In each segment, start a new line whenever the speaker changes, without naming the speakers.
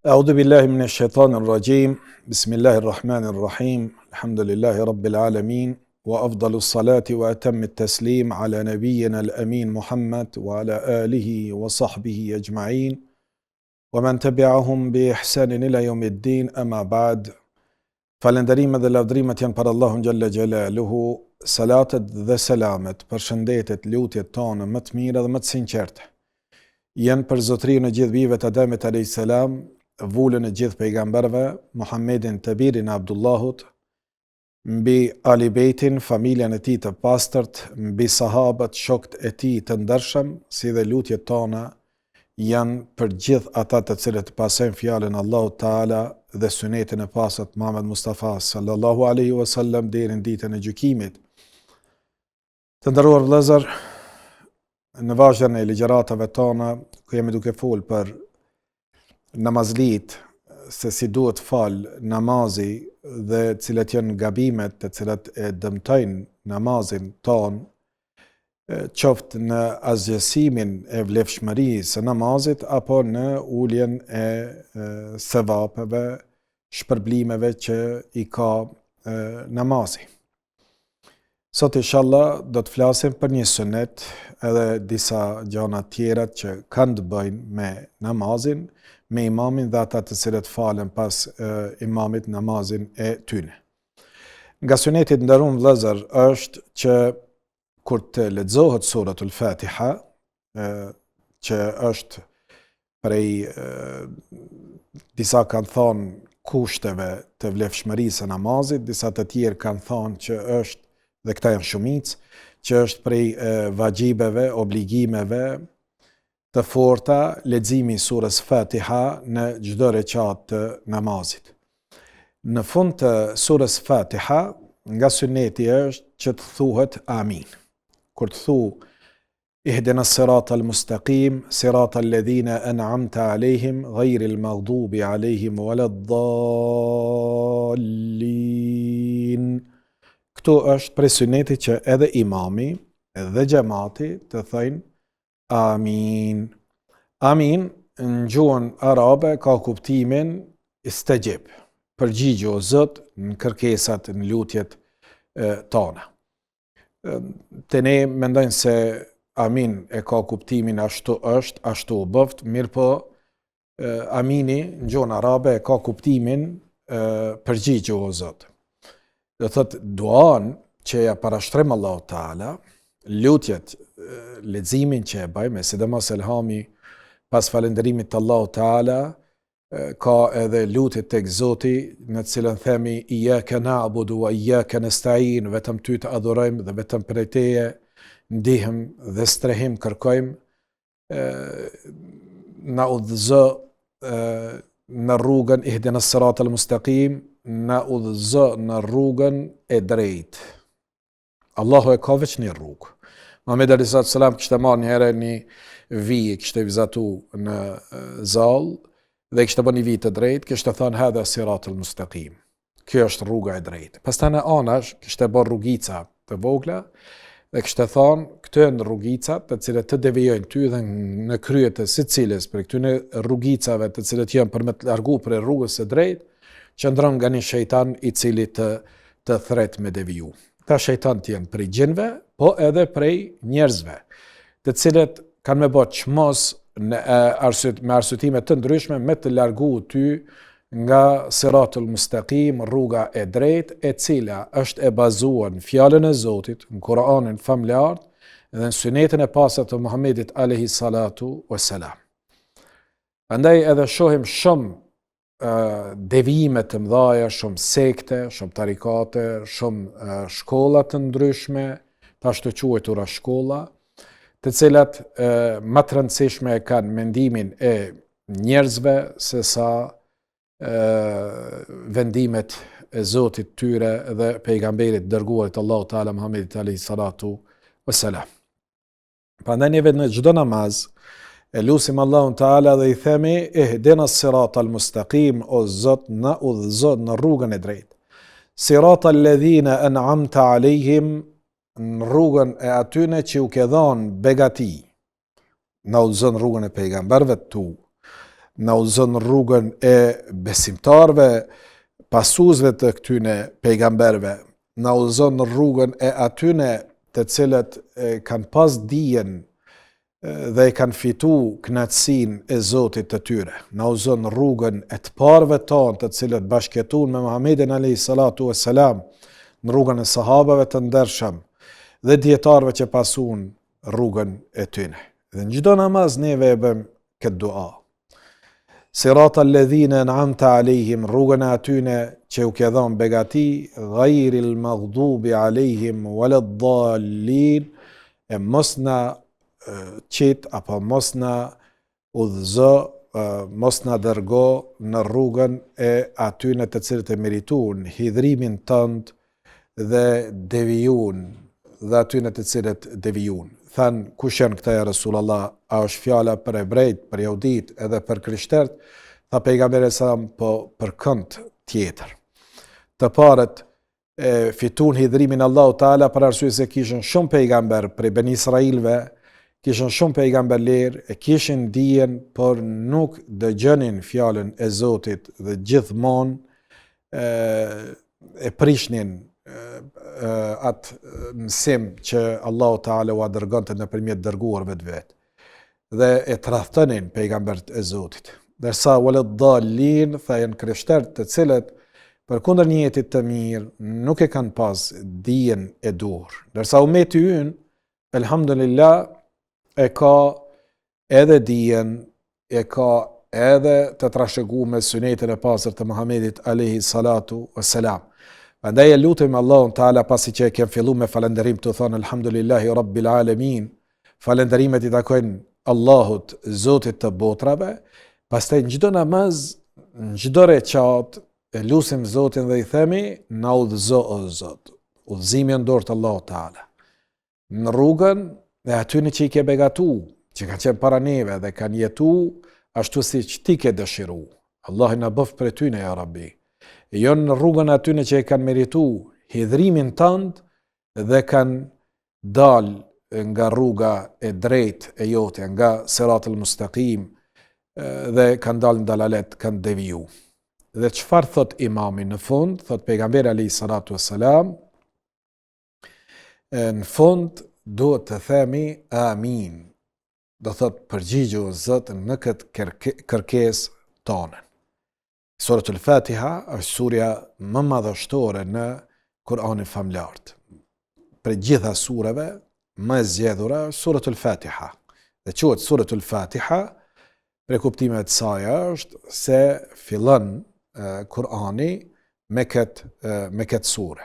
أعوذ بالله من الشيطان الرجيم بسم الله الرحمن الرحيم الحمد لله رب العالمين وأفضل الصلاة وأتم التسليم على نبينا الأمين محمد وعلى آله وصحبه أجمعين ومن تبعهم بإحسان إلى يوم الدين أما بعد falënderimet dhe lavdrimet janë për Allahun xhalla xhelaluhu, salatet dhe selamet, përshëndetet, lutjet tona më të mira dhe më të sinqerta janë për zotërinë e gjithë bijve të Ademit alayhis salam, vullën e gjithë pejgamberëve, Muhammedin të birin e Abdullahut, mbi Ali Bejtin, familjen e tij të pastërt, mbi sahabët, shokët e tij të ndershëm, si dhe lutjet tona janë për gjithë ata të cilët pasojnë fjalën Allahu Teala dhe sunetin e pasët Muhammed Mustafa sallallahu alaihi wasallam deri në ditën e gjykimit. Të nderuar vëllezër, në vazhdim e ligjëratave tona ku jemi duke folur për namazlit, se si duhet fal namazi dhe cilat janë gabimet të cilat e dëmtojnë namazin ton, qoftë në asgjësimin e vlefshmërisë së namazit apo në uljen e sevapeve, shpërblimeve që i ka namazi. Sot inshallah do të flasim për një sunet edhe disa gjëra tjera që kanë të bëjnë me namazin, me imamin dhe ata të cilët falen pas imamit namazin e tyre. Nga sunetit nderuar vëllezër është që kur të lexohet suratul Fatiha, që është prej disa kanë thonë kushteve të vlefshmërisë së namazit, disa të tjerë kanë thonë që është, dhe këta janë shumicë, që është prej vajibeve, obligimeve të forta leximi i surës Fatiha në çdo rekat të namazit. Në fund të surës Fatiha, nga suneti është që të thuhet amin. Kur të thu ihdina sirata al-mustaqim, sirata alladhina an'amta alejhim, ghayri al-maghdubi alejhim wala ad-dallin. Këtu është prej sunetit që edhe imami edhe xhamati të thëjnë amin. Amin në gjuhën arabe ka kuptimin istajib, përgjigjo o Zot në kërkesat, në lutjet tona. Të ne mendojnë se amin e ka kuptimin ashtu është, ashtu u bëft, mirë po amini në gjuhën arabe e ka kuptimin përgjigjo o Zot. Do thotë duan që ja parashtrim Allahu Teala, lutjet, leximin që e bëjmë, sidomos elhami pas falënderimit të Allahu Teala, ka edhe lutjet tek Zoti në të cilën themi iyyaka na'budu wa iyyaka nasta'in, vetëm ty të adhurojmë dhe vetëm prej teje ndihëm dhe strehim kërkojmë, na udhëzo në rrugën ihdina siratal mustaqim, na udhëzo në rrugën e drejtë. Allahu e ka veç një rrugë. Muhamedi alayhi salam kishte marrë një herë një vijë, kishte vizatu në zall dhe kishte bërë një vijë të drejtë, kishte thënë hadha siratul mustaqim. Kjo është rruga e drejtë. Pastaj në anash kishte bërë rrugica të vogla dhe kishte thënë këto janë rrugicat të cilat të devijojnë ty dhe në krye të secilës për këtyre rrugicave të cilat janë për me të largu për rrugës së drejtë, qëndron nga një shejtan i cili të thret me deviju. Ta shejtanët janë prej gjinve, po edhe prej njerëzve, të cilët kanë me bërë çmos me arsyetime të ndryshme me të largu ty nga siratul mustaqim, rruga e drejtë, e cila është e bazuar në fjalën e Zotit, në Kur'anin famlar dhe në sunetin e pastë të Muhammedit alayhi salatu wassalam. Andaj edhe shohim shumë devijime të mëdha, shumë sekte, shumë tarikate, shumë shkolla të ndryshme, tash të quajtura shkolla, të cilat më të rëndësishme e kanë mendimin e njerëzve se sa vendimet e Zotit tyre dhe pejgamberit dërguarit Allahu Teala Muhammedit alayhi salatu wassalam. Prandaj neve në çdo namaz e lusim Allahun Teala dhe i themi ihdina siratal mustaqim, o Zot na udhëzo në rrugën e drejtë. Siratal ladhina an'amta alejhim, në rrugën e atyne që u ke dhënë begati, na udhëzon rrugën e pejgamberëve tu, na udhëzon në rrugën e besimtarve, pasuesve të këtyne pejgamberve, na udhëzon në rrugën e atyne të cilët kanë pas dijen dhe i kanë fitu kënaqësinë e Zotit të tyre. Na udhëzon në rrugën e të parëve tanë të cilët bashkëjetuan me Muhamedit alayhi salatu wassalam, në rrugën e sahabeve të ndershëm dhe dietarëve që pasuan rrugën e tyre. Dhe në çdo namaz neve e bëjmë këtë dua. Sirata alladhina an'amta alejhim, rrugën e atyne që u ke dhënë begati, ghayril maghdubi alejhim waladdallin, e mos na qit apo mos na udhëzo, mos na dërgo në rrugën e atyne të cilët e merituan hidhrimin tënd dhe devijun, dhe atyne të cilët devijun. Than, kush janë këta ja Rasulullah? A është fjala për ebrejt, për jehudit, edhe për krishterët? Tha pejgamberi sa po për kënd tjetër. Të parët fitun hidhrimin Allahu Taala për arsye se kishin shumë pejgamber prej Ben Israilve, kishin shumë pejgamber lirë, e kishin dijen, por nuk dëgjonin fjalën e Zotit dhe gjithmonë e prishnin atë mësim që Allahu Taala u dërgonte nëpërmjet dërguarve të vet. Dhe e tradhtonin pejgambert e Zotit. Dërsa waladdallin, tha janë krishterët të cilët përkundër një jeti të mirë nuk e kanë pas dijen e duhur. Dërsa ummeti ynë, elhamdulillah, e ka edhe dijen, e ka edhe të trashëguar me sunetin e pastër të Muhamedit alayhi salatu wassalam. Prandaj e lutem Allahun Taala, pasi që e kem filluar me falënderim, të thonë elhamdulillahi rabbil alamin, falënderimet i takojnë Allahut, Zotit të botrave. Pastaj në çdo namaz, në çdo recat, e lutim Zotin dhe i themi, na udhëzo o Zot. Udhëzimi në dorë të Allahut Taala. Në rrugën e atyre që i ke begatu, që kanë qenë para neve dhe kanë jetu ashtu siç ti ke dëshiruar. Allah na bëf për tyne ja Rabbi. Jo në rrugën atyne që e kanë meritu hidhrimin tënd dhe kanë dal nga rruga e drejt e jote, nga siratul mustaqim, dhe kanë dal në dalalet, kanë deviju. Dhe çfarë thot imami në fund? Thot pejgamberi alayhi salatu wassalam, në fund duhet të themi amin. Do thot përgjigju o Zot në këtë kërkesë tonë. Suratul Fatiha është surja më madhështore në Kur'anin famlar. Për gjitha sureve më e zgjedhura është Suratul Fatiha. Dhe quhet Suratul Fatiha për kuptimet të saj është se fillon Kur'ani me këtë sure.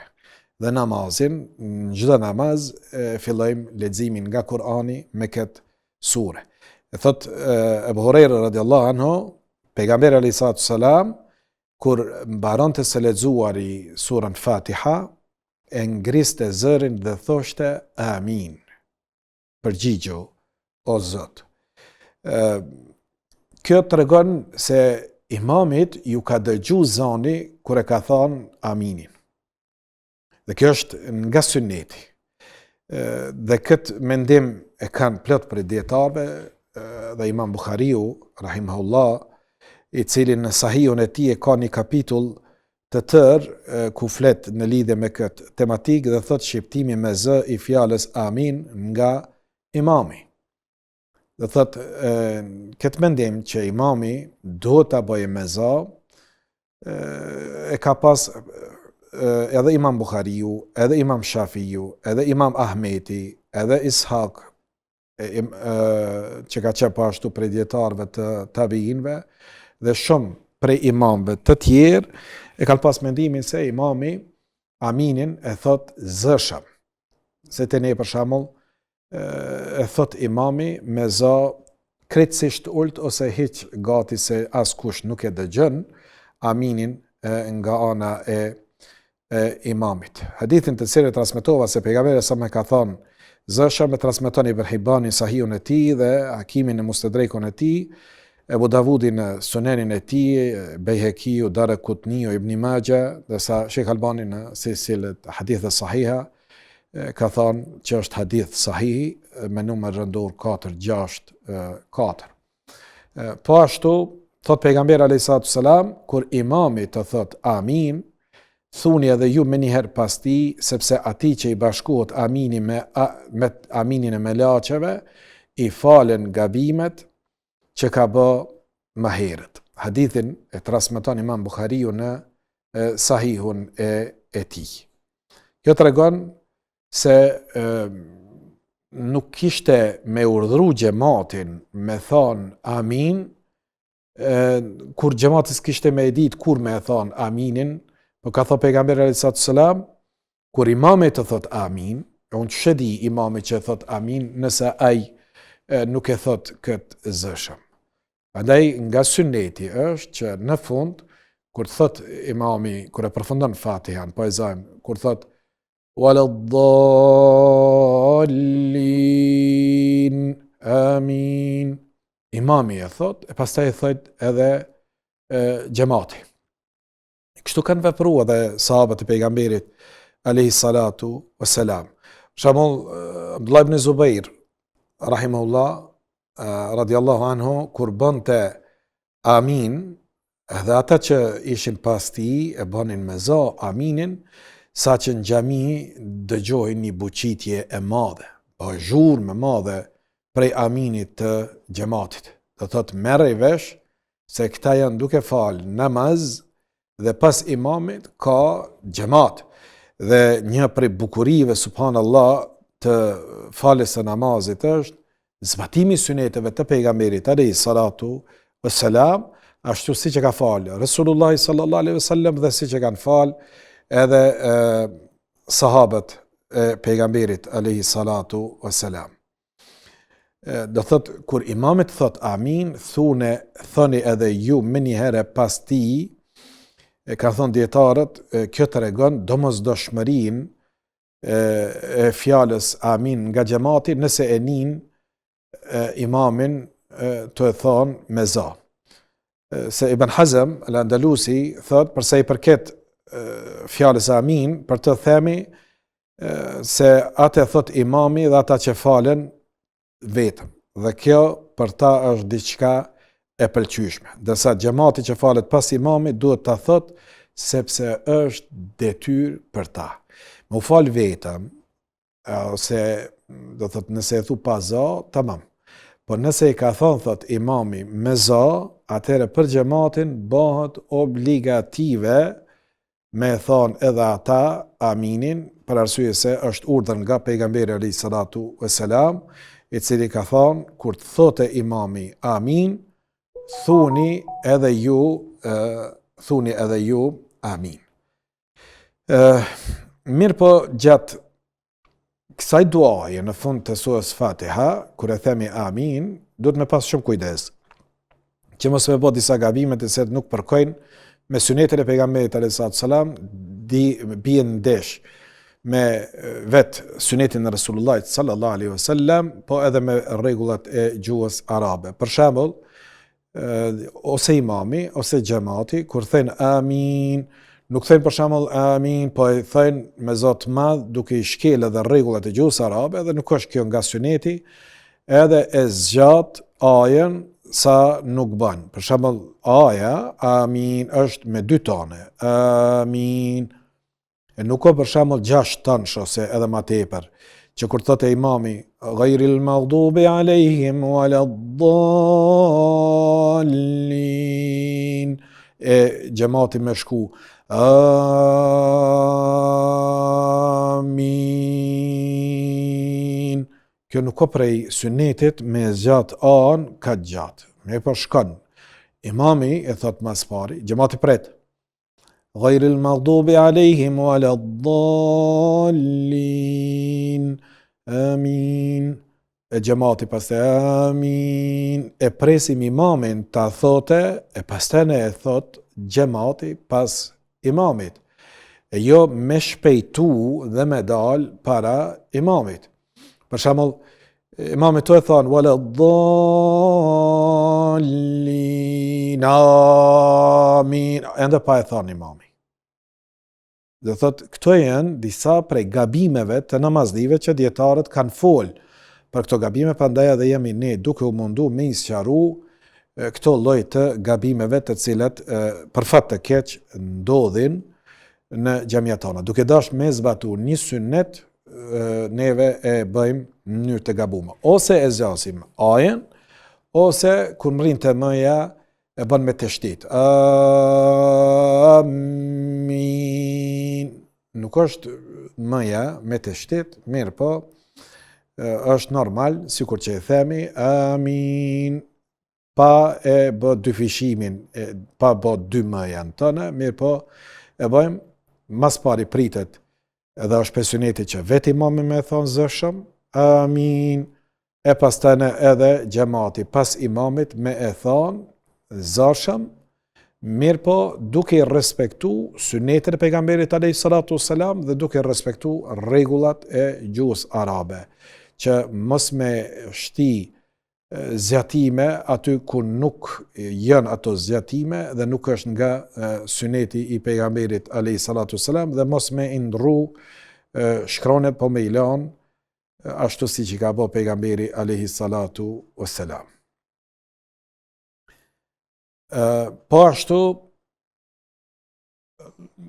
Dhe namazin, në çdo namaz fillojmë leximin nga Kur'ani me këtë sure. E thot Ebu Hurajra radiallahu anhu, pejgamberi alayhi salatu wassalam, kur mbaronte së lexuari surën Fatiha, e ngriste zërin dhe thoshte amin. Përgjigju o Zot. Kjo tregon se imamit ju ka dëgju zani kur e ka thënë aminin. Dhe kjo është nga sunneti. Dhe këtë mendim e kanë plot për dietarëve, dhe Imam Buhariu rahimahullah, i cili në sahihun e tij e ka një kapitull të tërë ku flet në lidhje me këtë tematik dhe thot shqiptimi me z i fjalës amin nga imami. Dhe thot këtë mendim që imami duhet ta bëjë me z, e ka pas edhe Imam Buhariu, edhe Imam Shafiu, edhe Imam Ahmeti, edhe Ishaq, që ka qenë ashtu prej dietarëve të tabiinëve, dhe shumë prej imamëve të tjerë e kanë pas mendimin se imami aminin e thot zëshëm. Se të ne për shembull e thot imami me za krejtësisht ult ose hiq gati se askush nuk e dëgjon aminin nga ana e imamit. Hadithin të cilin transmetova se pejgamberi sa më ka thënë zëshëm, e transmeton Ibn Hibani sahihun e tij dhe Hakimin në Mustadrekun e tij, Ebu Davudi në Sunenin e tij, Bejhekiu, Daraqutniu, Ibn Majah, dhe sa Sheikh Albani në silsilet hadithe sahiha ka thënë që është hadith sahih me numër rëndor 464. Po ashtu Thot pejgamberi alayhi salam, kur imami të thot amin, thuni edhe ju me njëherë pas ti, sepse ati që i bashkohet amini me aminin e melaqeve, i falen gabimet që ka bë më herët. Hadithin e transmeton Imam Buhariu në Sahihun e tij. Kjo tregon se nuk kishte me urdhru xhamatin me thon amin, kur xhamati s'kishte me ditë kur me thon aminin, po ka thënë pejgamberi alayhi salam, kur imami të thot amin, unë që di imami që thot amin nëse ai nuk e thot këtë zëshëm. Andaj nga sunneti është që në fund, kur thot imami, kur e përfundon Fatihan, po e zajmë, kur thot waladdallin, amin, imami e thot, e pastaj e thot edhe xhamati. Kështu kanë vepruar edhe sahabët e pejgamberit alayhi salatu wassalam. Për shembull, Abdullah ibn Zubair rahimahullah radiallahu anhu, kur bënte amin, edhe ata që ishin pas ti e bënin me za aminin, sa që në xhami dëgjohin një buqitje e madhe, po zhurmë e madhe prej aminit të xhamatit. Do thot merrej vesh se këta janë duke fal namaz dhe pas imamit ka xhamat. Dhe një prej bukurive subhanallah të faljes së namazit është zbatimi suneteve të pejgamberit alayhi salatu wassalam, ashtu siç e ka falë Resulullah sallallahu alaihi wasallam dhe siç e kanë falë edhe sahabët e pejgamberit alayhi salatu wassalam. Do thot kur imamit thot amin, thoni edhe ju më një herë pas tij. Ka thonë dietarët, kjo tregon domosdoshmërinë e fjalës amin nga xhamati nëse e nin imamin të e thonë me za. Se Ibn Hazm al-Andalusi thot, përsa i përket fjalës amin, për të themi se atë e thot imami dhe ata që falen vetëm. Dhe kjo për ta është diçka e pëlqyeshme. Dërsa xhamati që falet pas imamit duhet ta thot sepse është detyrë për ta. Më fal vetëm, ose do thot nëse e thu pa za, tamam. Po nëse i ka thonë thot imami me za, atëherë për xhamatin bëhet obligative me thonë edhe ata aminin, për arsye se është urdhër nga pejgamberi alayhi salatu wassalam, i cili ka thonë kur të thote imami amin, thuni edhe ju amin. Mirë po gjatë kësaj duaje në fund të surës Fatiha, kur e themi amin, duhet me pas shumë kujdes, që mos me bë disa gabimet e se nuk përkojnë me sunetin e pejgamberit alayhi salam, bien ndesh me vetë sunetin e Resulullahit sallallahu alaihi wasallam, po edhe me rregullat e gjuhës arabe. Për shembull, ose imami, ose xhamati, kur thënë amin, nuk thënë për shembull amin, po e thënë me zot madh, duke i shkel edhe rregullat e gjuhës arabe, dhe nuk është kjo nga suneti, edhe e zgjat ajen sa nuk bën. Për shembull, aja amin është me 2 tone. Amin. E nuk ka për shembull 6 tansh ose edhe më tepër, që kur thotë imami ghayril maghdubi alejhim waladdallin, e xhamati me shku amin. Kjo nuk ka prej sunetit me zgjat an ka gjatë. Me po shkon. Imami e thot mas pari, xhamati pret. Ghayril maghdubi alejhim waladdallin. Amin. E xhamati pastaj amin. E presim imamin ta thote, e pastaj ne e thot xhamati pas imamit. E jo me shpejtu dhe me dal para imamit. Për shembull, imami të e thonë waladdallin, amin, ende pa e thonë imami. Dhe thot, këto janë disa prej gabimeve të namazdive që dietarët kanë folë për këto gabime, prandaj edhe jemi ne duke u mundu me i sqaru këto lloj të gabimeve të cilat për fat të keq ndodhin në xhamiat tona. Duke dashur me zbatuar një sunet, neve e bëjmë në mënyrë të gabuar. Ose e zgjasim ajën, ose kur mrin te m-ja e bën me teshdit. Amin. Nuk është m-ja me teshdit, mirë po, është normal, sikur që e themi, amin, pa e bë dy fishimin, pa bë dy m-ja në tëne, mirë po, e bëjmë, mas pari pritet, edhe është pesuneti që vetë imami me thonë zëshëm, amin, e pas tëne edhe gjemati pas imamit me e thonë zëshëm, mirë po duke respektu sunetin e pejgamberit alayhi salatu wassalam dhe duke respektu rregullat e gjuhës arabe, që mos me shti zjatime aty ku nuk janë ato zjatime dhe nuk është nga suneti i pejgamberit alayhi salatu wassalam dhe mos me indru shkronet po me ilan ashtu si që ka bo pejgamberi alayhi salatu wassalam. Po ashtu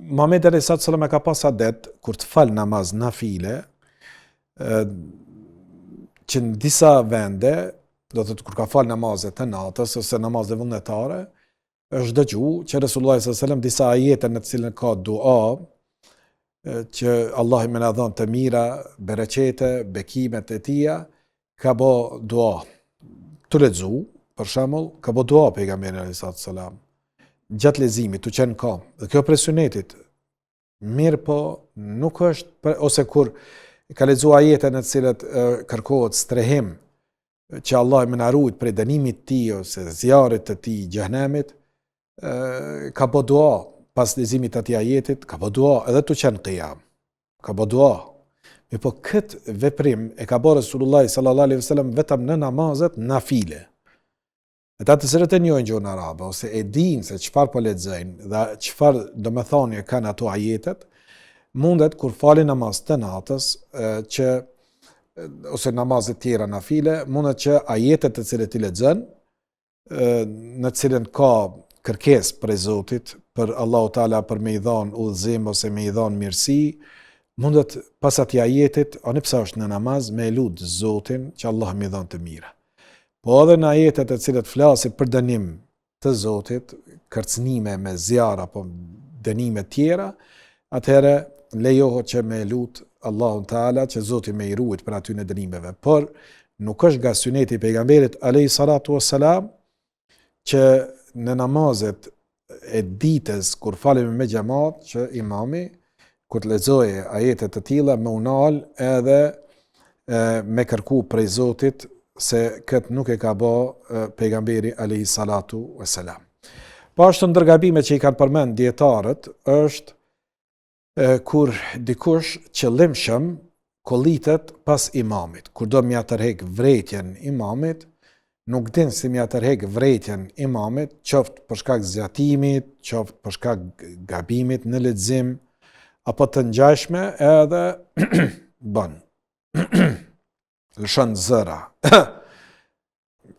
Muhamedi alayhi salatu wassalam e ka pas adet kur të fal namaz nafile që në disa vende, do të kur ka fal namazet të natës ose namazet vullnetare, është dëgju që Resulullah sallallahu alaihi wasallam disa ajete në të cilën ka dua që Allah i më na dhon të mira, bereqete, bekimet e tia, ka bo dua. Të lexu, për shembull, ka bo dua pejgamberi alayhi salatu wasallam. Gjatë leximit tu qenë kam. Dhe kjo për sunetit. Mirë po nuk është ose kur ka lexu ajete në të cilat kërkohet strehim që Allah më na ruajt prej dënimit të tij ose zjarrit të tij xhenemit, ka bo dua pas leximit të atij ajetit, ka bo dua edhe tu qenë qiyam. Ka bo dua. Me po këtë veprim e ka bo Resulullah sallallahu alaihi wasallam vetëm në namazet nafile. Ata të cilët e njohin gjuhën arabe ose e dinë se çfarë po lexojnë dhe çfarë domethënie kanë ato ajetet, mundet kur falin namaz të natës që ose namazet tjera nafile, mundet që ajetet të cilët i lexon, në cilën ka kërkesë për Zotit, për Allahu Taala për me i dhon udhëzim ose me i dhon mirësi, mundet pas atij ajetit, oni pse është në namaz, me lut Zotin që Allah më i dhon të mira. Po edhe në ajetet e cilët flasin për dënim të Zotit, kërcënime me zjarr apo dënime tjera, atëherë lejohet që me lut Allahun Taala që Zoti me i ruajt për aty në dënimeve. Por nuk është nga suneti i pejgamberit alayhi salatu wassalam që në namazet e ditës kur falemi me xhamat që imami kur të lexojë ajetet të tilla me unal edhe me kërku prej Zotit se këtë nuk e ka bë pejgamberi alayhi salatu wassalam. Po ashtu ndër gabimet që i kanë përmend dietarët është kur dikush qëllimshëm kollitet pas imamit, kur do m'ia tërheq vërejtjen imamit, nuk din si m'ia tërheq vërejtjen imamit, qoftë për shkak zgjatimit, qoftë për shkak gabimit në lexim, apo të ngjashme edhe bën. Lëshon zëra.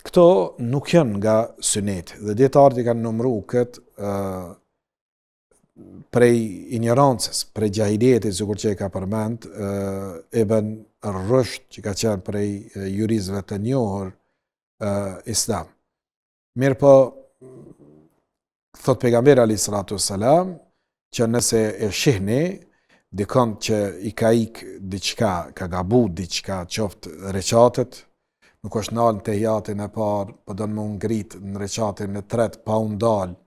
Këto nuk janë nga suneti dhe dietarët i kanë numëruar këtë prej ignorancës, prej gjahilietit, sikur që e ka përmend Ibn Rushd, që ka qenë prej juristëve të njohur islam. Mirë po, thot pejgamberi alayhi salatu wassalam, që nëse e shihni dikon që i ka ik diçka, ka gabu diçka, qoftë reqatet, nuk është nalë në tehiatin e parë, po do në më ngrit në reqatin e tretë, pa unë dalë,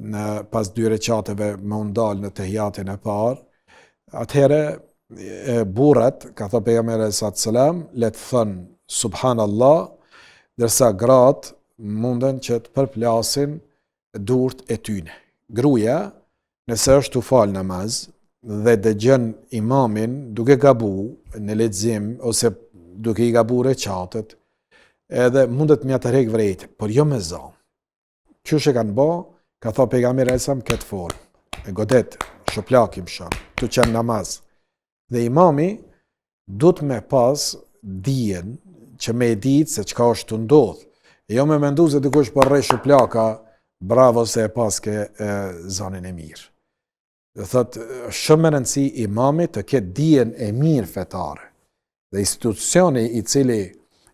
në pas 2 reqateve më undal në tehiatin e parë, atëhere burrat, ka thënë pejgamberi alayhi salatu wassalam, le të thënë subhanallah, ndërsa gratë munden që të përplasin durt e tyne. Gruaja, nëse është u fal namaz dhe dëgjon imamin duke gabu në lexim ose duke i gabu reqatet, edhe mundet m'ia tërheq vërejtjen, por jo me zë. Qysh e kanë bë? Ka thënë pejgamberi alayhi salatu këtë formë, e godet, shoplakim shon, tu qenë namaz. Dhe imami duhet me pas dijen që me e ditë se çka është të ndodh. Jo me mendu se dikush po rrej shuplaka, bravo se e paske zonin e mirë. Dhe thot, shumë më rëndësi imamit të ketë dijen e mirë fetare. Dhe institucioni i cili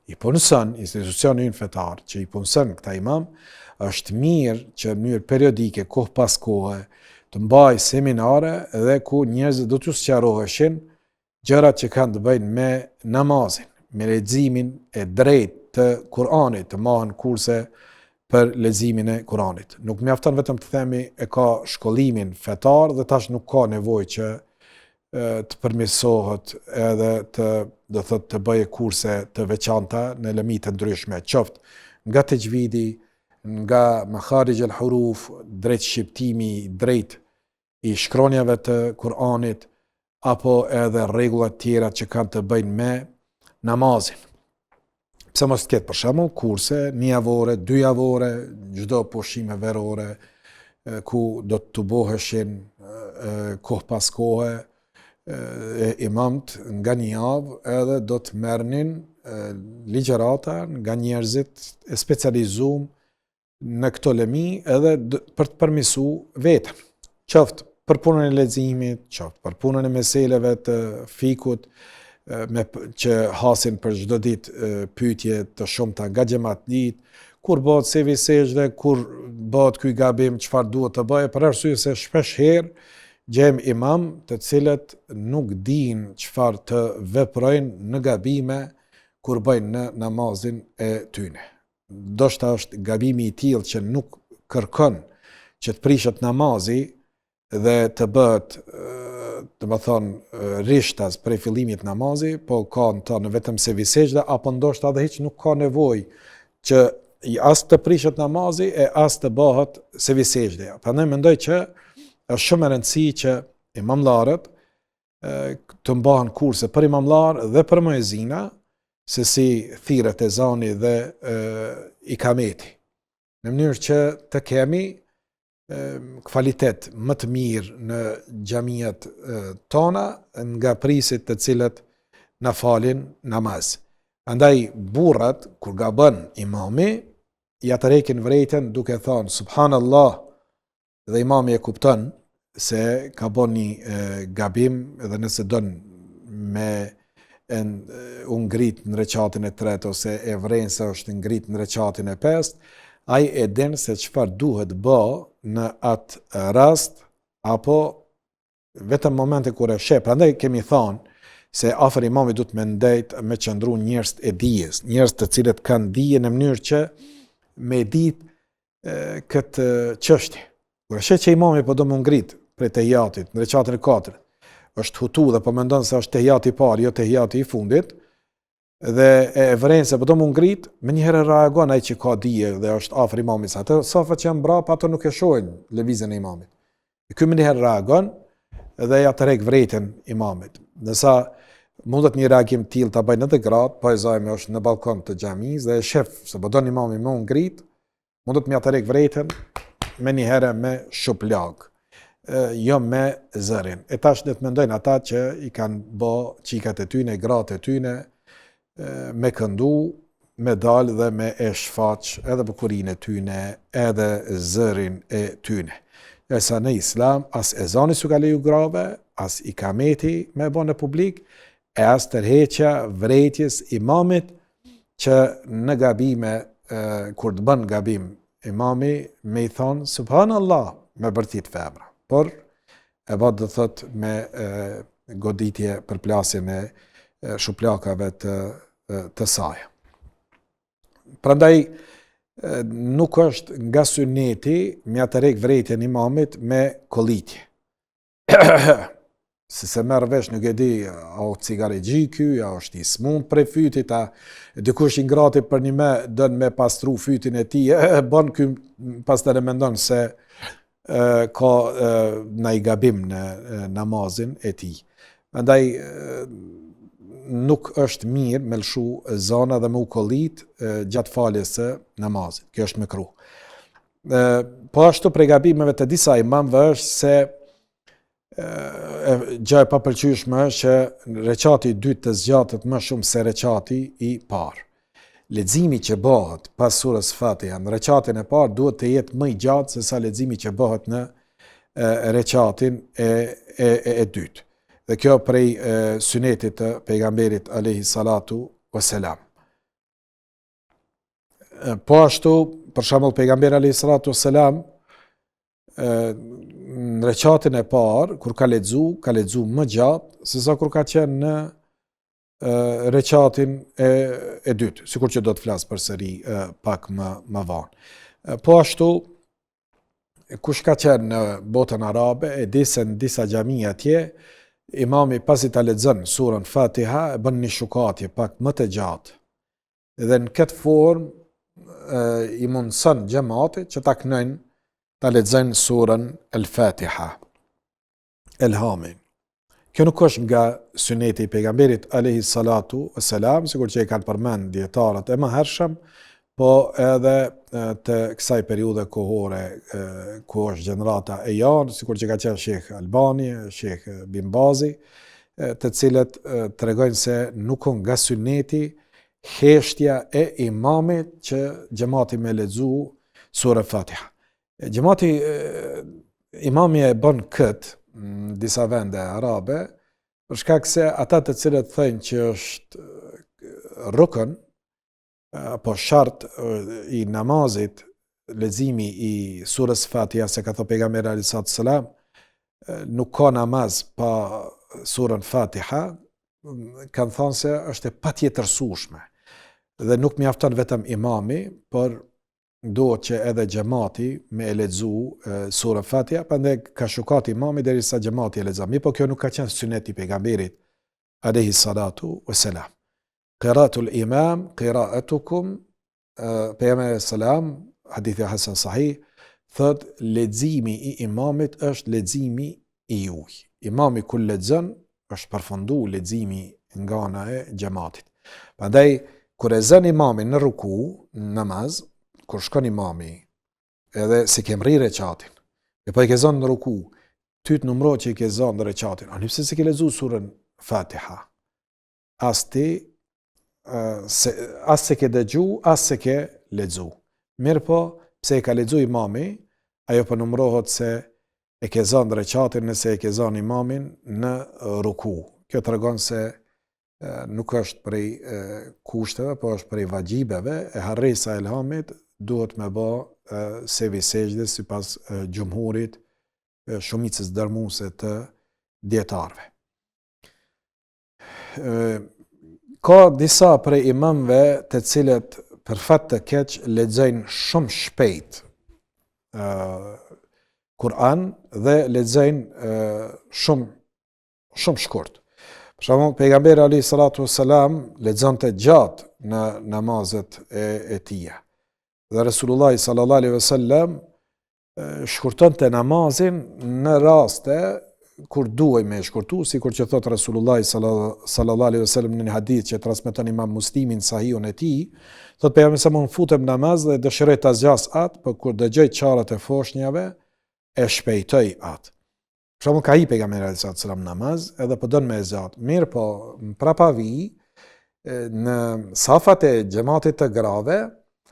i punëson, institucioni ynë fetar, që i punëson këta imam, është mirë që në mënyrë periodike, kohë pas kohë, të mbaj seminare dhe ku njerëzit do t'u sqaroheshin gjërat që kanë të bëjnë me namazin, me leximin e drejtë të Kur'anit, të marrin kurse për leximin e Kur'anit. Nuk mjafton vetëm të themi e ka shkollimin fetar dhe tash nuk ka nevojë që të përmirësohet edhe të bëje kurse të veçanta në lëmi të ndryshme, qoftë nga tajvidi, nga makharij al-huruf, drejt shqiptimi, drejt i shkronjave të Kur'anit, apo edhe rregullat tjera që kanë të bëjnë me namazin. Pse mos të ketë për shembull kurse 1 javore, 2 javore, çdo pushime verore, ku do të boheshin kohë pas kohe imamt nga 1 javë edhe do të merrnin ligjërata nga njerëzit e specializuar në këto lëmi edhe për të përmirësu vetën. Qoftë për punën e leximit, qoftë për punën e meseleve të fikut, që hasin për çdo ditë pyetje të shumta nga xhamatlit, kur bëhet sevi sejdë, kur bëhet ky gabim, çfarë duhet të bëjë, për arsye se shpesh herë gjejmë imam të cilët nuk dinë çfarë të veprojnë në gabime kur bëjnë në namazin e tyne. Ndoshta është gabimi i tillë që nuk kërkon që të prishet namazi dhe të bëhet rishtas prej fillimit namazi, po ka në vetëm sevi sejdë, apo ndoshta edhe hiç nuk ka nevojë që as të prishet namazi e as të bëhet sevi sejdë. Prandaj mendoj që është shumë e rëndësishme që imamllarët të mbahen kurse për imamllar dhe për muezina, se si thirret ezani dhe ikameti. Në mënyrë që të kemi kvalitet më të mirë në xhamiat tona nga prisit të cilët na falin namaz. Andaj burrat kur gabon imami, ja tërheqin vërejtën duke thënë subhanallah dhe imami e kupton se ka bën një gabim edhe nëse don me u ngrit në rekatin e 3 ose e vren se është ngrit në rekatin e 5, ai e din se çfarë duhet bë në atë rast apo vetëm momente kur e sheh. Prandaj kemi thënë se afër imamit duhet me ndejt me qëndru njerëz e dijes, njerëz të cilët kanë dije në mënyrë që me ditë këtë çështje. Kur e sheh që imami po do më ngrit prej tehijatit në rekatin e 4, është hutu dhe po mendon se është tehijati i parë, jo tehijati i fundit, dhe e vren se po do më ngrit, me njëherë reagon ai që ka dije dhe është afër imamit. Ato safat që janë mbrapa, ato nuk e shohin lëvizjen e imamit. Ky më njëherë reagon dhe ja tërheq vërejtën imamit. Nësa mundet një reagim tillë ta bëjnë edhe gratë, po e zajmë është në balkon të xhamis dhe e shef se po don imami më ngrit, mundet më ja tërheq vërejtën me njëherë me shuplag. Jo me zërin. E tash ne të mendojnë ata që i kanë bë çikat e tyne, gratë e tyne, me këndu, me dal dhe me e shfaq edhe bukurinë e tyne, edhe zërin e tyne. Esa në islam, as ezani s'u ka leju grave, as ikameti me bën në publik, e as tërheqja vërejtjes imamit që në gabime, kur të bën gabim imami, me i thonë subhanallah me bërtit femra. Por e ba dhe thot me goditje për plasjen e shuplakave të saj. Prandaj nuk është nga syneti mja të rek vrejtjen imamit me kolitje. Se merr vesh nuk e di, a o cigare gjiky, a është i smund prej fytit, a dikush i ngrati për një me dën me pastru fytin e tij, bën ky pas të remendon se ka në i gabim në namazin e tij. Andaj nuk është mirë me lshu zana dhe me u kollit gjatë faljes së namazit. Kjo është mekruh. Po ashtu prej gabimeve të disa imamëve është se gjë e papëlqyeshme është që rekati i dytë të zgjatet më shumë se rekati i parë. leximi që bëhet pas surës Fatiha në rekatin e parë duhet të jetë më i gjatë se sa leximi që bëhet në rekatin e dytë. Dhe kjo prej sunetit të pejgamberit alayhi salatu wassalam. Po ashtu, për shembull pejgamberi alayhi salatu wassalam në rekatin e parë kur ka lexu më gjatë se sa kur ka qenë në rekatin e dytë, sikur që do të flas përsëri pak më vonë. Po ashtu, kush ka qenë në botën arabe e di se në disa xhamia atje imami pasi ta lexon surën Fatiha e bën një shukatje pak më të gjatë. Dhe në këtë formë i mundson xhamatit që ta knojnë ta lexojnë surën El-Fatiha. Elhamin. Kjo nuk është nga suneti i pejgamberit alayhi salatu wassalam, sikur që e kanë përmend dietarët e mëhershëm, po edhe të kësaj periudhe kohore ku është gjenerata e janë, sikur që ka qenë Shekh Albani, Shekh Bin Bazi, të cilët tregojnë se nuk nga suneti heshtja e imamit që xhamati me lexu surën Fatiha. Imami e bën këtë në disa vende arabe, për shkak se ata të cilët thënë që është rukn apo shart i namazit leximi i surës Fatiha, se ka thënë pejgamberi alayhi salatu wassalam, nuk ka namaz pa surën Fatiha, kanë thënë se është e patjetërsueshme dhe nuk mjafton vetëm imami, por duhet që edhe xhamati me e lexu surën Fatiha, prandaj ka shukat imami derisa xhamati e lexon. Po kjo nuk ka qenë suneti i pejgamberit alayhi salatu wassalam. Qira'atul imam qira'atukum, pejgamberi salam, hadithi hasan sahih, thot leximi i imamit është leximi i juaj. Imami kur lexon është përfundu leximi nga ana e xhamatit. Prandaj kur e zën imamin në ruku, në namaz, kur shkon imami, edhe si ke mri rekatin, e po i ke zënë në ruku, ty të numërohet që i ke zënë në rekatin, a nëse se ke lexuar surën Fatiha, as se ke dëgju, as se ke lexu. Mirë po, pse e ka lexu imami, ajo po numërohet se e ke zënë në rekatin nëse e ke zënë imamin në ruku. Kjo tregon se nuk është prej kushteve, po është prej vajibeve, e harresa e elhamit duhet me bë sevi sejdës sipas xhumhurit, shumicës dërmuese të dietarëve. Ka disa prej imamëve të cilët për fat të keq lexojnë shumë shpejt Kur'an dhe lexojnë shumë shkurt. Për shembull, pejgamberi alayhi salatu wassalam lexonte gjatë në namazet e tij. Dhe Resulullah sallallahu alaihi wasallam shkurtonte namazin në raste kur duhej me shkurtu, sikur që thot Resulullah sallallahu alaihi wasallam në një hadith që transmeton Imam Muslimi në Sahihun e tij, thot pejgamberi sa mund futem në namaz dhe dëshiroj ta zgjas atë, por kur dëgjoj çarrat e foshnjave e shpejtoj atë. Për shembull, ka i pejgamberi alayhi salatu wasallam namaz, edhe po don me zgjat. Mirë po, mprapa vi në safat e xhamatit të grave,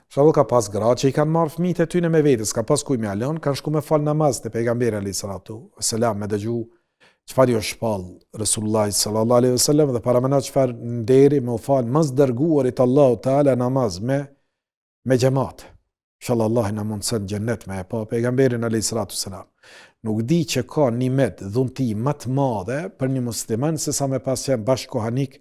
për shembull ka pas gra që i kanë marrë fëmijët e tyre me vetes, ka pas kuj me alën, kanë shku me fal namaz te pejgamberi alayhi salatu wasallam, me dëgju çfarë jo shpall Resulullah sallallahu alaihi wasallam dhe para mëna çfarë nderi me u fal mos dërguarit Allahu Teala namaz me xhamat. Inshallah Allah na mundson xhennet me pa pejgamberin alayhi salatu wasallam. Nuk di që ka nimet dhunti më të madhe për një musliman se sa me pas qenë bashkohanik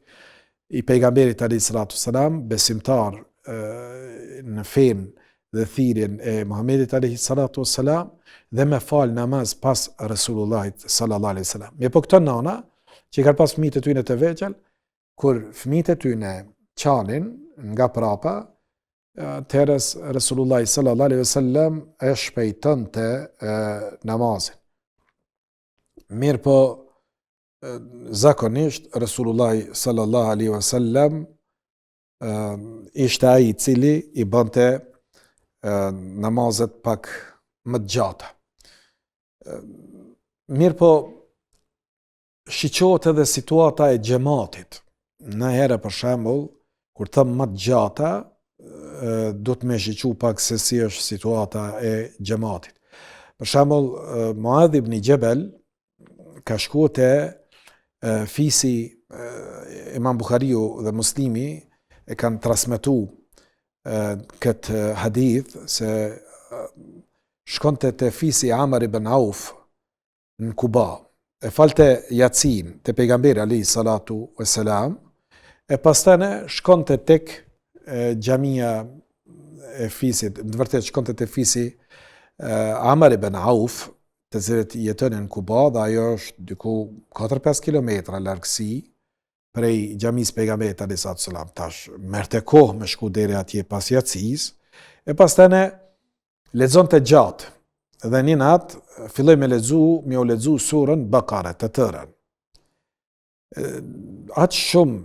i pejgamberit alayhi salatu wasalam, besimtar në fen dhe thirrjen e Muhamedit alayhi salatu wasalam dhe me fal namaz pas Resulullahit sallallahu alaihi wasallam. Me po këto nana që kanë pas fëmijët e tyre të vegjël, kur fëmijët e tyre çalin nga prapa, atëherës Resulullah sallallahu alaihi wasallam e shpejtonte namazin. Mirë po, zakonisht Resulullah sallallahu alaihi wasallam ishte ai i cili i bënte namazet pak më të gjata. Mirë po, shiqohet edhe situata e xhamatit. Në herë për shembull, kur thëm më të gjata, do të më shiqu pak se si është situata e xhamatit. Për shembull, Muadh ibn Jabal ka shkuar te fisi Imam Buhariu dhe Muslimi e kanë transmetuar këtë hadith se shkonte te fisi Amr ibn Auf në Kuba, e falte Yatsin te pejgamberi alayhi salatu wassalam, e pastaj shkonte tek xhamia e fisit, në të vërtetë shkonte te fisi Amr ibn Auf, të cilët jetonin në Kuba, dhe ajo është diku 4-5 kilometra largësi prej xhamisë pejgamberit alayhi salatu wassalam. Tash merrte kohë me shku deri atje pas Yatsis, e pastaj lexonte gjatë. Dhe një natë filloi me u lexu surën Bakara të tërën. Aq shumë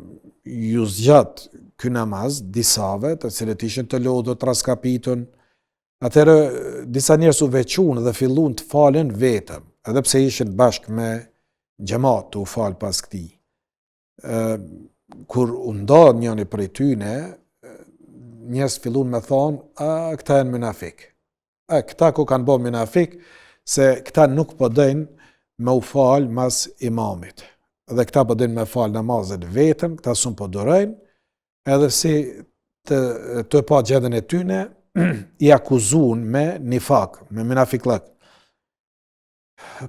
ju zgjat ky namaz disave, të cilët ishin të lodhur raskapitun. Atëherë disa njerëz u veçuan dhe filluan të falen vetëm, edhe pse ishin bashkë me xhamat u fal pas këtij. Kur u nda njëri prej tyne, njerëz filluan me thonë, këta janë munafik. Këta ku kanë bërë munafik, se këta nuk po dojnë me u fal mas imamit. Dhe këta po dojnë me fal namazet vetëm, këta s'u po durojnë, edhe si të pa gjendjen e tyne, i akuzuan me nifak, me munafiklëk.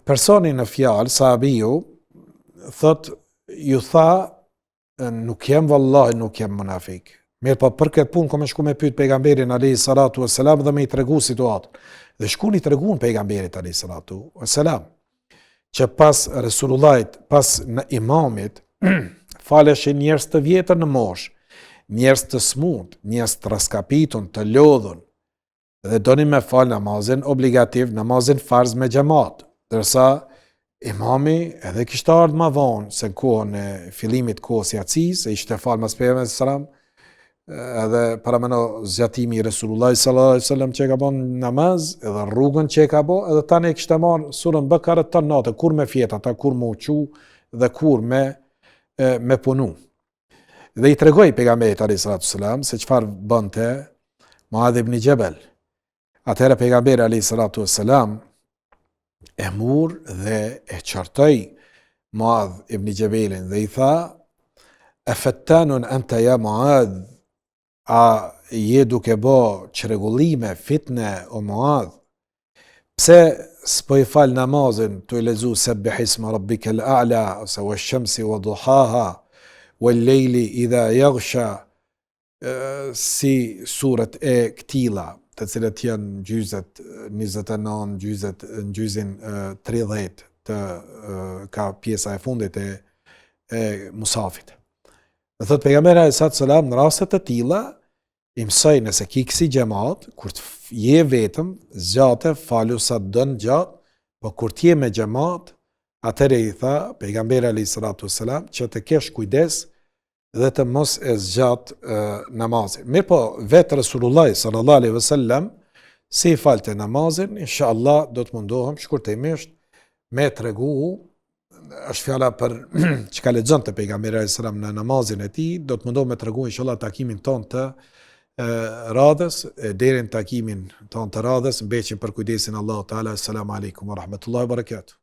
Personi në fjalë, sahabiu, thot, ju tha, nuk jem vallahi, nuk jem munafik. Mirë, po për këtë punë kom shku me pyet pejgamberin alayhi salatu wassalam dhe me i tregu situatën. Dhe shkuni i treguan pejgamberit alayhi salatu wassalam që pas Resulullahit, pas në imamit, faleshin njerëz të vjetër në moshë, njerëz të smut, njerëz të raskapitun, të lodhun, dhe doni me fal namazin obligativ, namazin farz me xhamat, ndërsa imami edhe kishte ardhur më vonë se në kohën e fillimit kohës Yatsis, se ishte fal mas pejgamberit sallallahu alaihi wasallam, edhe paramendo zgjatimi i Resulullahit sallallahu alaihi wasallam që ka bën namaz, edhe rrugën që ka bë, edhe tani kishte marrë surën Bakara të natë, kur me fjet ata, kur me uqu dhe kur me punu. Dhe i tregoi pejgamberit alayhi salatu wasalam se çfarë bënte Muadh ibn Jabal. Atëherë pejgamberi alayhi salatu wasalam e mur dhe e çortoi Muadh ibn Jabalin dhe i tha: "Afattanun anta ya Muadh, a je duke bë çrregullime, fitne o Muadh? Pse s'po i fal namazin tu i lexu sabbih isma rabbikal a'la ose wash-shamsi wa duhaha wal-lejli idha yaghsha", si surat e këtilla, të cilët janë gjyzet 29, gjyzin 30, ka pjesa e fundit e musafit. Dhe thot pejgamberi alayhi salatu wasalam, në raste të tilla i mësoj nëse ki kësi xhamat, kur të je vetëm, zgjate, falu sa dën gjatë, po kur t'je me xhamat, atëherë i tha pejgamberi alayhi salatu wasalam që të kesh kujdes dhe të mos e zgjat namazin. Mirë po, vetë Resulullahi sallallahu alaihi wasallam si i falte namazin, inshallah do të mundohem shkurtimisht me tregu, është fjala për çka lexon te pejgamberi alayhi salam në namazin e tij, do të mundohem me tregu inshallah takimin ton të radhës, deri në takimin ton të radhës, mbeqim për kujdesin Allahu Teala. Assalamu alaikum wa rahmatullahi wa barakatuh.